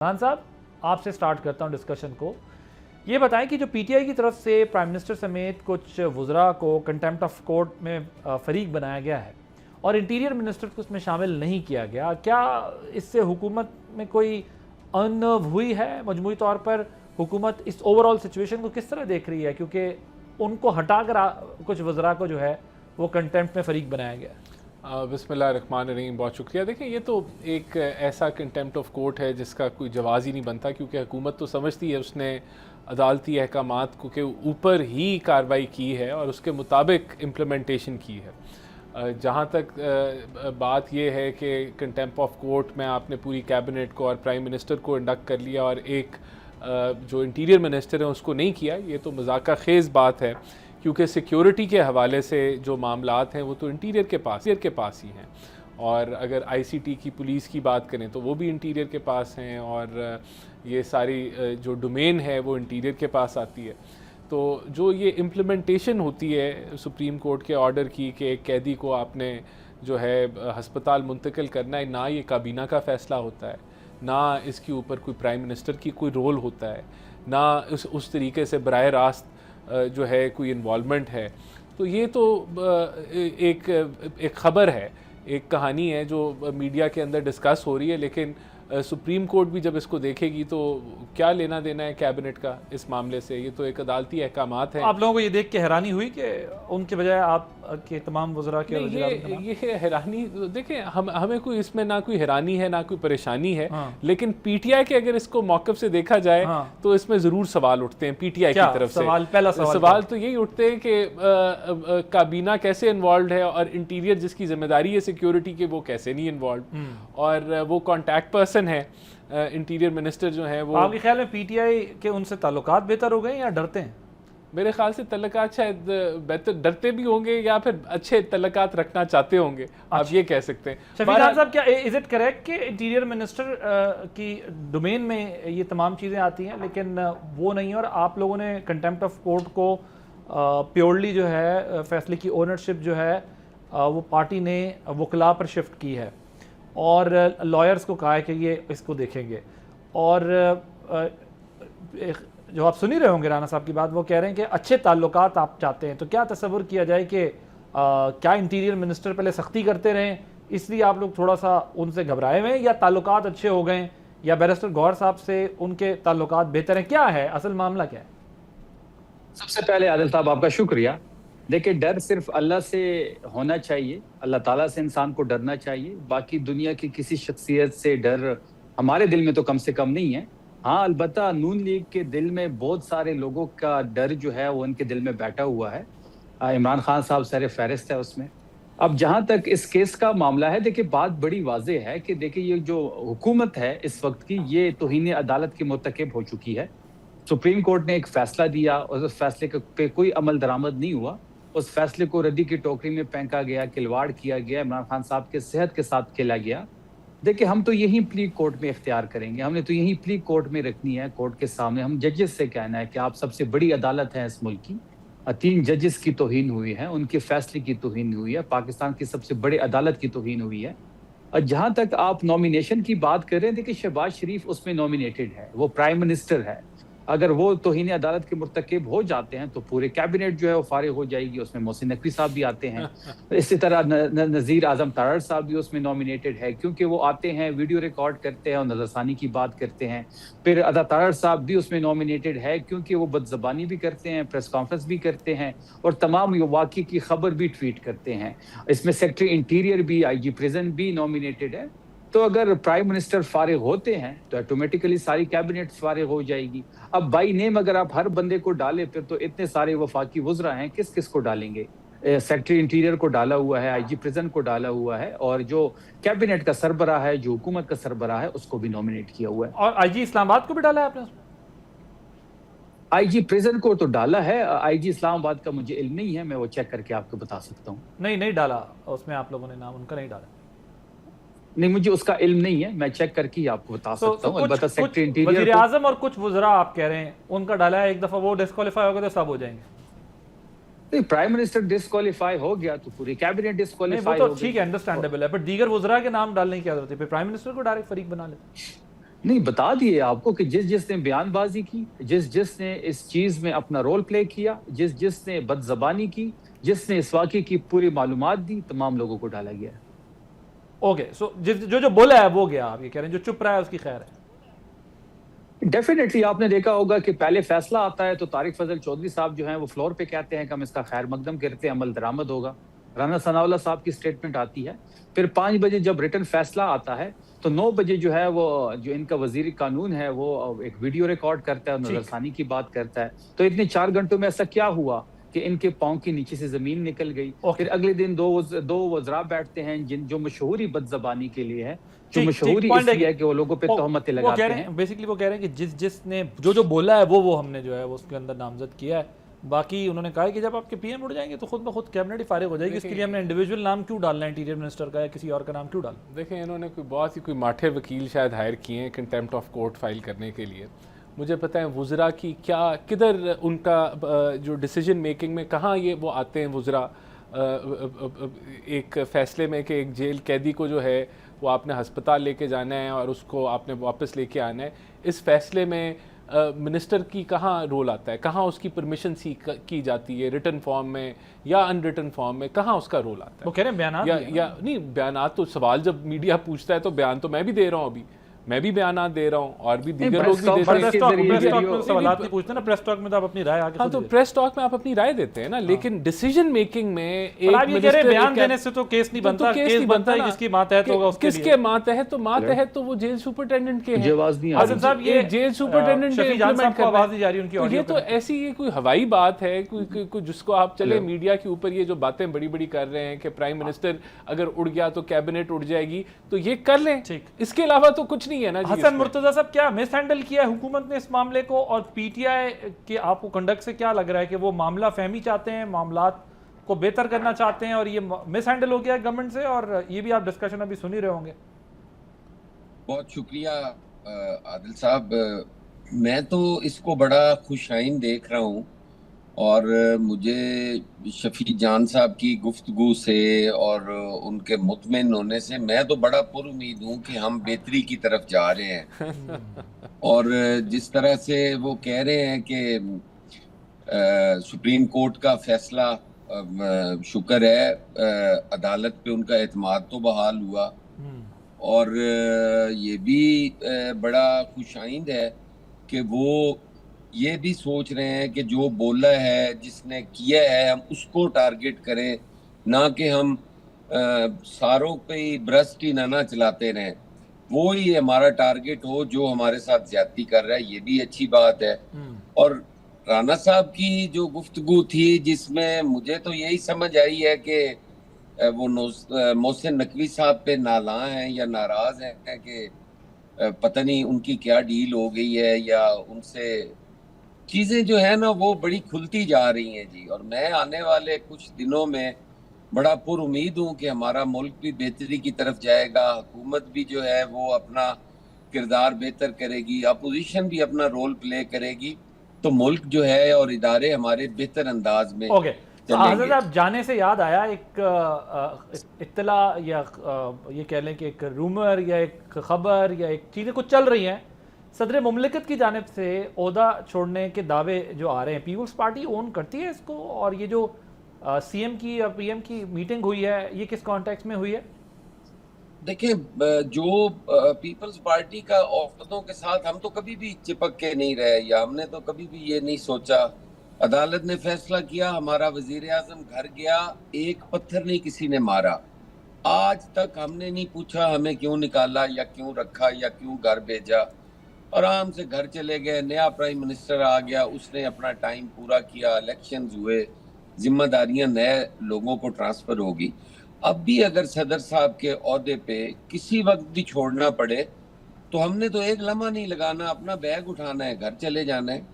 खान साहब, आपसे स्टार्ट करता हूं डिस्कशन को। ये बताएं कि जो पीटीआई की तरफ से प्राइम मिनिस्टर समेत कुछ वुज़रा को कंटेम्प्ट ऑफ कोर्ट में फरीक बनाया गया है और इंटीरियर मिनिस्टर को उसमें शामिल नहीं किया गया, क्या इससे हुकूमत में कोई अनर्व हुई है? मजमूई तौर पर हुकूमत इस ओवरऑल सिचुएशन को किस तरह देख रही है, क्योंकि उनको हटाकर कुछ वुज़रा को जो है वो कंटेम्प्ट में फरीक बनाया गया है? बिस्मिल्लाहिर्रहमानिर्रहीम, बहुत शुक्रिया। देखिए, ये तो एक ऐसा कंटेम्प्ट ऑफ कोर्ट है जिसका कोई जवाज़ ही नहीं बनता, क्योंकि हुकूमत तो समझती है उसने अदालती अहकामात को के ऊपर ही कार्रवाई की है और उसके मुताबिक इम्प्लीमेंटेशन की है। जहाँ तक बात ये है कि कंटेम्प्ट ऑफ कोर्ट में आपने पूरी कैबिनेट को और प्राइम मिनिस्टर को इंडक्ट कर लिया और एक जो इंटीरियर मिनिस्टर है उसको नहीं किया, ये तो मजाका खेज़ बात है, क्योंकि सिक्योरिटी के हवाले से जो मामलात हैं वो तो इंटीरियर के पास ही हैं। और अगर आईसीटी की पुलिस की बात करें तो वो भी इंटीरियर के पास हैं, और ये सारी जो डोमेन है वो इंटीरियर के पास आती है। तो जो ये इम्प्लीमेंटेशन होती है सुप्रीम कोर्ट के ऑर्डर की कि एक कैदी को आपने जो है हस्पताल मुंतकिल करना है, ना ये काबीना का फ़ैसला होता है, ना इसके ऊपर कोई प्राइम मिनिस्टर की कोई रोल होता है, ना उस तरीके से बराह रास्त जो है कोई इन्वॉल्वमेंट है। तो ये तो एक ख़बर है, एक कहानी है जो मीडिया के अंदर डिस्कस हो रही है, लेकिन सुप्रीम कोर्ट भी जब इसको देखेगी तो क्या लेना देना है कैबिनेट का इस मामले से? ये तो एक अदालती अहकामात है। आप लोगों को ये देख के हैरानी हुई कि उनके बजाय आप के तमाम वज़रा के ये हैरानी, देखिए हमें कोई इसमें ना कोई हैरानी है ना कोई परेशानी है, हाँ। लेकिन पीटीआई के अगर इसको मौक़िफ़ से देखा जाए तो इसमें ज़रूर सवाल उठते हैं पीटीआई की तरफ से। पहला सवाल तो यही उठते हैं कि काबीना कैसे इन्वॉल्व है और इंटीरियर जिसकी जिम्मेदारी है सिक्योरिटी के वो कैसे नहीं इन्वॉल्व, और वो कॉन्टैक्ट पर्सन है इंटीरियर मिनिस्टर जो है वो। आपके ख्याल में पीटीआई के उनसे ताल्लुकात बेहतर हो गए या डरते हैं? मेरे ख्याल से तल्लुकात शायद बेहतर, डरते भी होंगे या फिर अच्छे तल्लुकात रखना चाहते होंगे। आप ये कह सकते हैं। शफीक खान साहब, क्या इज इट करेक्ट कि इंटीरियर मिनिस्टर की डोमेन में ये तमाम चीज़ें आती हैं लेकिन वो नहीं, और आप लोगों ने कंटेम्प्ट ऑफ कोर्ट को प्योरली जो है फैसले की ओनरशिप जो है वो पार्टी ने वकला पर शिफ्ट की है और लॉयर्स को कहा है कि ये इसको देखेंगे? और जो आप सुन ही रहे होंगे राना साहब की बात, वो कह रहे हैं कि अच्छे ताल्लुकात आप चाहते हैं, तो क्या तसव्वुर किया जाए कि क्या इंटीरियर मिनिस्टर पहले सख्ती करते रहें इसलिए आप लोग थोड़ा सा उनसे घबराए हुए हैं, या ताल्लुकात अच्छे हो गए, या बैरिस्टर गौहर साहब से उनके ताल्लुकात बेहतर हैं? क्या है असल मामला, क्या है? सबसे पहले आदिल साहब आपका शुक्रिया। देखिए, डर सिर्फ अल्लाह से होना चाहिए, अल्लाह ताला से इंसान को डरना चाहिए। बाकी दुनिया की किसी शख्सियत से डर हमारे दिल में तो कम से कम नहीं है। हाँ, अलबत्ता नून लीग के दिल में बहुत सारे लोगों का डर जो है वो उनके दिल में बैठा हुआ है। इमरान खान साहब सर फहरिस्त है उसमें। अब जहाँ तक इस केस का मामला है, देखिए बात बड़ी वाज़ेह है कि देखिए ये जो हुकूमत है इस वक्त की, ये तौहीन अदालत की मुर्तकिब हो चुकी है। सुप्रीम कोर्ट ने एक फैसला दिया और उस फैसले पे कोई अमल दरामद नहीं हुआ। उस फैसले को रद्दी की टोकरी में फेंका गया, खिलवाड़ किया गया, इमरान खान साहब के सेहत के साथ खेला गया। देखिए, हम तो यही प्ली कोर्ट में इख्तियार करेंगे, हमने तो यही प्ली कोर्ट में रखनी है। कोर्ट के सामने हम जजेस से कहना है कि आप सबसे बड़ी अदालत है इस मुल्क की, 3 जजेस की तौहीन हुई है, उनके फैसले की तौहीन हुई है, पाकिस्तान की सबसे बड़ी अदालत की तौहीन हुई है। और जहाँ तक आप नॉमिनेशन की बात कर रहे हैं, देखिए शहबाज शरीफ उसमें नॉमिनेटेड है, वो प्राइम मिनिस्टर है। अगर वो तौहीन अदालत के मुर्तकिब हो जाते हैं तो पूरे कैबिनेट जो है वो फारिग हो जाएगी। उसमें मोहसिन नकवी साहब भी आते हैं, इसी तरह नज़ीर आज़म तारड़ साहब भी उसमें नॉमिनेटेड है, क्योंकि वो आते हैं, वीडियो रिकॉर्ड करते हैं और नज़रसानी की बात करते हैं। फिर अदा तारड़ साहब भी उसमें नॉमिनेटेड है, क्योंकि वो बदज़बानी भी करते हैं, प्रेस कॉन्फ्रेंस भी करते हैं और तमाम वाक़ई की खबर भी ट्वीट करते हैं। इसमें सेक्रेटरी इंटीरियर भी, IG प्रिजन भी नॉमिनेटेड है। तो अगर प्राइम मिनिस्टर फारिग होते हैं तो ऑटोमेटिकली सारी कैबिनेट फारिग हो जाएगी। अब बाई नेम अगर आप हर बंदे को डालें, फिर तो इतने सारे वफाकी वुज़रा हैं, किस किस को डालेंगे? सेक्रेटरी इंटीरियर को डाला हुआ है, IG प्रिजन को डाला हुआ है, और जो कैबिनेट का सरबराह है, जो हुकूमत का सरबराह है, उसको भी नॉमिनेट किया हुआ है। और IG इस्लामाबाद को भी डाला है आपने? IG प्रिजन को तो डाला है, IG इस्लामाबाद का मुझे इल्म नहीं है, मैं वो चेक करके आपको बता सकता हूँ। नहीं डाला उसमें, आप लोगों ने नाम उनका नहीं डाला? नहीं, मुझे उसका इल्म नहीं है, मैं चेक करके ही आपको बता सकता हूं। अलबत्ता सेक्रेटरी इंटीरियर, वज़ीर आज़म और कुछ वुज़रा आप कह रहे हैं उनका डाला है, एक दफा वो डिस्क्वालीफाई हो गए तो सब हो जाएंगे। नहीं, प्राइम मिनिस्टर डिस्क्वालीफाई हो गया तो पूरी कैबिनेट डिस्क्वालीफाई हो गई। ठीक है, अंडरस्टैंडेबल है, पर दीगर वुज़रा के नाम डालने की क्या जरूरत है? प्राइम मिनिस्टर को डायरेक्ट फरीक बना ले। नहीं, बता दिए आपको कि जिस जिसने बयानबाजी की, जिस जिसने इस चीज में अपना रोल प्ले किया, जिस जिसने बदजबानी की, जिसने इस वाक़े की पूरी मालूमात दी, तमाम लोगों को डाला गया है। ओके, सो जो जो बोला है वो गया, आप ये कह रहे हैं जो चुप रहा है उसकी खैर है। डेफिनेटली आपने देखा होगा कि पहले फैसला आता है तो तारिक फजल चौधरी साहब जो हैं वो फ्लोर पे कहते हैं कि हम इसका खैर मकदम करते हैं, अमल दरामद होगा। राना सनाउल्लाह साहब की स्टेटमेंट आती है। फिर 5 बजे जब रिटन फैसला आता है तो 9 बजे जो है वो जो इनका वजीर कानून है वो एक वीडियो रिकॉर्ड करता है, नजरसानी की बात करता है। तो इतने 4 घंटों में ऐसा क्या हुआ कि इनके पाँव के नीचे से जमीन निकल गई। फिर अगले दिन दो वज़रा बैठते हैं जिन जो मशहूरी बदजबानी के लिए है, जो मशहूरी इसलिए है कि वो लोगों पे तहमतें लगाते हैं। बेसिकली वो कह रहे हैं कि जिसने जो जो बोला है वो हमने जो है वो उसके अंदर नामजद किया है। बाकी उन्होंने कहा है कि जब आपके पीएम उड़ जाएंगे तो खुद ब खुद कैबिनेट ही फारिग हो जाएगी, इसके लिए हमने इंडिविजुअल नाम क्यों डालना है इंटीरियर मिनिस्टर का या किसी और का नाम क्यों डालना। देखें, इन्होंने कोई बहुत ही कोई माठे वकील शायद हायर किए हैं कंटेम्प्ट ऑफ कोर्ट फाइल करने के लिए। मुझे पता है वुज़रा की क्या किधर उनका जो डिसीजन मेकिंग में कहाँ ये वो आते हैं वुज़रा एक फ़ैसले में कि एक जेल कैदी को जो है वो आपने हस्पताल लेके जाना है और उसको आपने वापस लेके आना है। इस फैसले में मिनिस्टर की कहाँ रोल आता है, कहाँ उसकी परमिशन की जाती है, रिटन फॉर्म में या अनरिटन फॉर्म में, कहाँ उसका रोल आता है। वो कह रहे हैं बयान या नहीं, बयान तो सवाल जब मीडिया पूछता है तो बयान तो मैं भी दे रहा हूँ, अभी मैं भी बयान दे रहा हूँ और भी दीगर लोग भी देते हैं। प्रेस टॉक में सवालात नहीं पूछते ना, प्रेस टॉक में तो आप अपनी राय आगे। हाँ, तो प्रेस टॉक में आप अपनी राय देते हैं ना, लेकिन डिसीजन मेकिंग में एक मिनिस्टर बयान देने से तो केस नहीं बनता, केस नहीं बनता है जिसकी मातहत होगा उसके लिए। किसके मातहत? तो मातहत तो वो जेल सुपरिटेंडेंट के हैं। आसिफ साहब, ये जेल सुपरिटेंडेंट शफी जान साहब को आवाज नहीं जा रही उनकी ऑडियो। ये तो ऐसी ये कोई हवाई बात है कोई जिसको आप चले मीडिया के ऊपर ये जो बातें बड़ी बड़ी कर रहे हैं कि प्राइम मिनिस्टर अगर उड़ गया तो कैबिनेट उड़ जाएगी, तो ये कर लें, इसके अलावा तो कुछ नहीं है ना। हसन मुर्तजा साहब, क्या मिस हैंडल किया है हुकूमत ने इस मामले को, और पीटीआई के आपको कंडक्ट से क्या लग रहा है कि वो मामला फहमी चाहते हैं, मामलात को बेहतर करना चाहते हैं और ये मिस हैंडल हो गया है गवर्नमेंट से? और ये भी आप डिस्कशन अभी सुन ही रहे होंगे। बहुत शुक्रिया आदिल साहब, मैं तो इसको बड़ा खुशाइन देख रहा हूँ और मुझे शफी जान साहब की गुफ्तगू से और उनके मुतमिन होने से मैं तो बड़ा पुरुमीद हूँ कि हम बेहतरी की तरफ जा रहे हैं। और जिस तरह से वो कह रहे हैं कि सुप्रीम कोर्ट का फैसला, शुक्र है अदालत पे उनका एतमाद तो बहाल हुआ, और ये भी बड़ा खुशाइंद है कि वो ये भी सोच रहे हैं कि जो बोला है, जिसने किया है, हम उसको टारगेट करें, ना कि हम सारों पे ही ब्रस्ट ही ना चलाते रहें, वो ही हमारा टारगेट हो जो हमारे साथ ज्यादती कर रहा है। ये भी अच्छी बात है। और राना साहब की जो गुफ्तगू थी जिसमें मुझे तो यही समझ आई है कि वो मोहसिन नकवी साहब पे नाला हैं या नाराज हैं कि पता नहीं उनकी क्या डील हो गई है, या उनसे चीजें जो है ना वो बड़ी खुलती जा रही हैं जी। और मैं आने वाले कुछ दिनों में बड़ा पुरुमीद हूँ कि हमारा मुल्क भी बेहतरी की तरफ जाएगा, हुकूमत भी जो है वो अपना किरदार बेहतर करेगी, अपोजिशन भी अपना रोल प्ले करेगी, तो मुल्क जो है और इदारे हमारे बेहतर अंदाज में चलेंगे। आप जाने से याद आया, एक इत्तला या ये कह लें कि एक रूमर या एक खबर या एक चीज़ें कुछ चल रही हैं, सदर मुमलिकत की जानिब से ओहदा छोड़ने के दावे जो आ रहे हैं, पीपल्स पार्टी ओन करती है इसको? और ये जो सीएम की या पीएम की मीटिंग हुई है, ये किस कॉन्टेक्स्ट में हुई है? देखिए, जो पीपल्स पार्टी का औरतों के साथ हम तो कभी भी चिपक के नहीं रहे, या हमने तो कभी भी ये नहीं सोचा। अदालत ने फैसला किया, हमारा वजीर आजम घर गया, एक पत्थर नहीं किसी ने मारा। आज तक हमने नहीं पूछा हमें क्यों निकाला या क्यों रखा या क्यों घर भेजा, आराम से घर चले गए। नया प्राइम मिनिस्टर आ गया, उसने अपना टाइम पूरा किया, इलेक्शंस हुए, जिम्मेदारियां नए लोगों को ट्रांसफर होगी। अब भी अगर सदर साहब के ओहदे पे किसी वक्त भी छोड़ना पड़े तो हमने तो एक लम्हा नहीं लगाना, अपना बैग उठाना है, घर चले जाना है।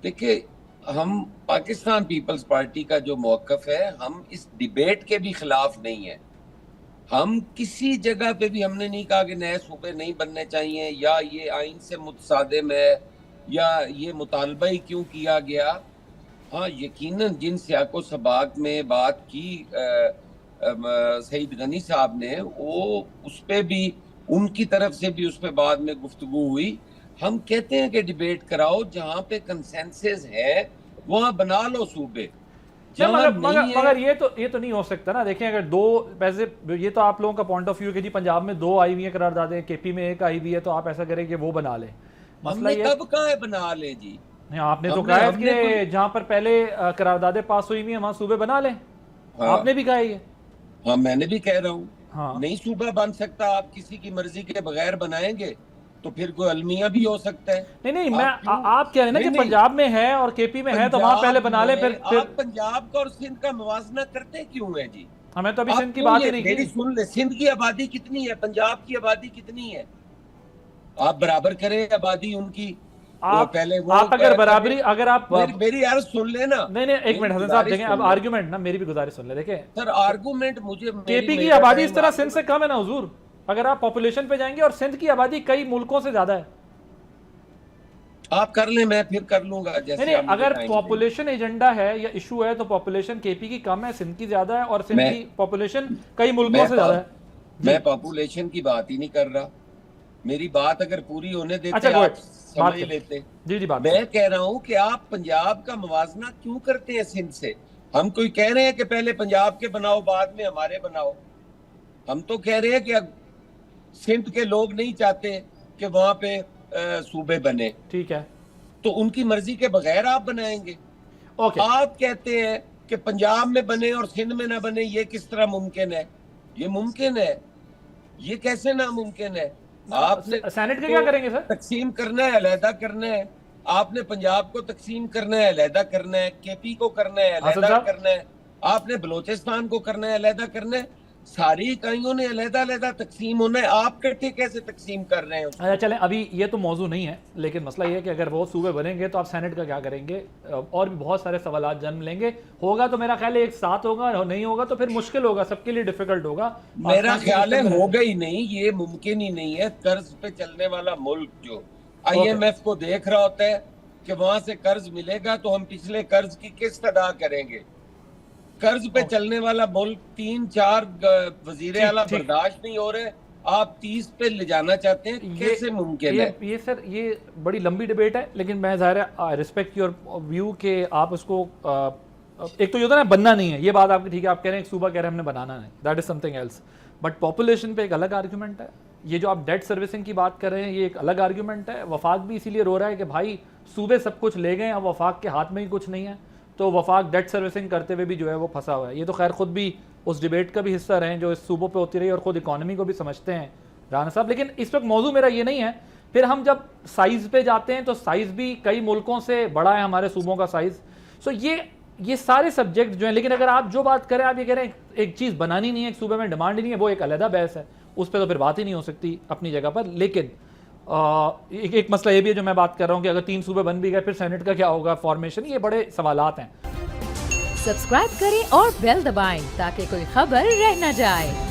देखिए, हम पाकिस्तान पीपल्स पार्टी का जो मौक़िफ़ है, हम इस डिबेट के भी खिलाफ नहीं है। हम किसी जगह पे भी हमने नहीं कहा कि नए सूबे नहीं बनने चाहिए, या ये आइन से मुतसादिम है, या ये मुतालबा ही क्यों किया गया। हाँ, यकीनन जिन सियाको सबाक में बात की सईद गनी साहब ने, वो उस पर भी उनकी तरफ से भी उस पर बाद में गुफ्तगू हुई। हम कहते हैं कि डिबेट कराओ, जहां पे कंसेंसस है वहां बना लो सूबे। मगर ये तो नहीं हो सकता ना। देखें, अगर दो वैसे, ये तो आप लोगों का पॉइंट ऑफ व्यू है कि जी पंजाब में 2 आई हुई है करारदादें, केपी में 1 आई हुई है, तो आप ऐसा करें कि वो बना ले। मसला ये कब कहा है बना ले जी? नहीं, आपने तो कहा है कि जहां पर पहले करारदादें पास हुई हुई है वहां सूबे बना लें। हाँ, आपने भी कहा ये। हाँ, मैंने भी कह रहा हूँ। हाँ, नहीं सूबा बन सकता, आप किसी की मर्जी के बगैर बनाएंगे तो फिर कोई अलमिया भी हो सकता है। नहीं, आप कह रहे हैं ना कि पंजाब में है और केपी में है, तो वहां पहले बना ले, फिर आप पंजाब का और सिंध का मुवाजना करते क्यों है जी? हमें तो अभी सिंध की बात ही नहीं की। सुन ले, सिंध की आबादी कितनी है, पंजाब की आबादी कितनी है? आप बराबर करें आबादी उनकी। आप पहले आप अगर बराबरी, अगर आप मेरी यार सुन लेना। नहीं, एक मिनट हसन साहब, देखें अब आर्गुमेंट ना, मेरी भी गुजारिश सुन ले। देखें सर, आर्गुमेंट मुझे, केपी की आबादी इस तरह सिंध से कम है ना हुजूर, अगर आप पॉपुलेशन पे जाएंगे, और सिंध की आबादी कई मुल्कों से ज्यादा है। आप कर ले, मैं फिर कर लूंगा। जैसे नहीं, अगर पॉपुलेशन एजेंडा है या इशू है तो पॉपुलेशन केपी की कम है, सिंध की ज्यादा है, और सिंध की पॉपुलेशन कई मुल्कों से ज्यादा है। मैं पॉपुलेशन की बात ही नहीं कर रहा, मेरी बात अगर पूरी होने देते। अच्छा, आप समझ लेते। जी बात मैं कह रहा हूं कि आप पंजाब का मुवाजना क्यों करते हैं सिंध से? हम कोई कह रहे हैं कि पहले पंजाब के बनाओ बाद में हमारे बनाओ? हम तो कह रहे हैं कि सिंध के लोग नहीं चाहते कि वहां पे सूबे बने, ठीक है, तो उनकी मर्जी के बगैर आप बनाएंगे। ओके। आप कहते हैं कि पंजाब में बने और सिंध में ना बने, ये किस तरह मुमकिन है? ये मुमकिन है, ये कैसे नामुमकिन है? आपने सेनेट का क्या करेंगे सर? तकसीम करना है, अलहदा करना है। आपने पंजाब को तकसीम करना है, अलहदा करना है। केपी को करना है, अलहदा करना है। आपने बलोचिस्तान को करना है, अलहदा करना है। सारी इकाइयों ने अलहदा अलहदा तकसीम होना है। आप इकट्ठे कैसे तकसीम कर रहे हैं? अच्छा चलें, अभी ये तो मौजू नहीं है, लेकिन मसला ये है कि अगर वो सूबे बनेंगे तो आप सेनेट का क्या करेंगे? और भी बहुत सारे सवाल जन्म लेंगे। होगा तो मेरा ख्याल है एक साथ होगा, और नहीं होगा तो फिर मुश्किल होगा, सबके लिए डिफिकल्ट होगा। मेरा ख्याल है होगा ही नहीं, ये मुमकिन ही नहीं है। कर्ज पे चलने वाला मुल्क जो IMF को देख रहा होता है कि वहां से कर्ज मिलेगा तो हम पिछले कर्ज की किस्त अदा करेंगे। कर्ज पे चलने वाला मुल्क 3-4 वजीरे आला बर्दाश्त नहीं हो रहे, आप 30 पे ले जाना चाहते हैं, कैसे मुमकिन है? ये सर, ये बड़ी लंबी डिबेट है, लेकिन मैं ज़ाहिर है रिस्पेक्ट योर व्यू के आप उसको एक तो ये होता है ना, बनना नहीं है, ये बात आपकी ठीक है, आप कह रहे हैं एक सूबा कह रहे हैं हमने बनाना नहीं, that is something else. But population पे एक अलग आर्ग्यूमेंट है। ये जो आप डेट सर्विसिंग की बात कर रहे हैं, ये एक अलग आर्ग्यूमेंट है। वफाक भी इसीलिए रो रहा है कि भाई सूबे सब कुछ ले गए, अब वफाक के हाथ में ही कुछ नहीं है, तो वफाक डेट सर्विसिंग करते हुए भी जो है वो फंसा हुआ है। ये तो खैर खुद भी उस डिबेट का भी हिस्सा रहे जो इस सूबों पे होती रही, और खुद इकॉनमी को भी समझते हैं राना साहब। लेकिन इस वक्त मौजू मेरा ये नहीं है। फिर हम जब साइज़ पे जाते हैं तो साइज़ भी कई मुल्कों से बड़ा है हमारे सूबों का साइज़। सो ये सारे सब्जेक्ट जो हैं, लेकिन अगर आप जो बात करें, आप ये कह रहे हैं एक चीज़ बनानी नहीं है, एक सूबे में डिमांड ही नहीं है, वो एक अलहदा बहस है, उस पर तो फिर बात ही नहीं हो सकती अपनी जगह पर। लेकिन एक मसला ये भी है जो मैं बात कर रहा हूँ कि अगर 3 सूबे बन भी गए फिर सेनेट का क्या होगा, फॉर्मेशन, ये बड़े सवालात हैं। सब्सक्राइब करें और बेल दबाएं ताकि कोई खबर रह न जाए।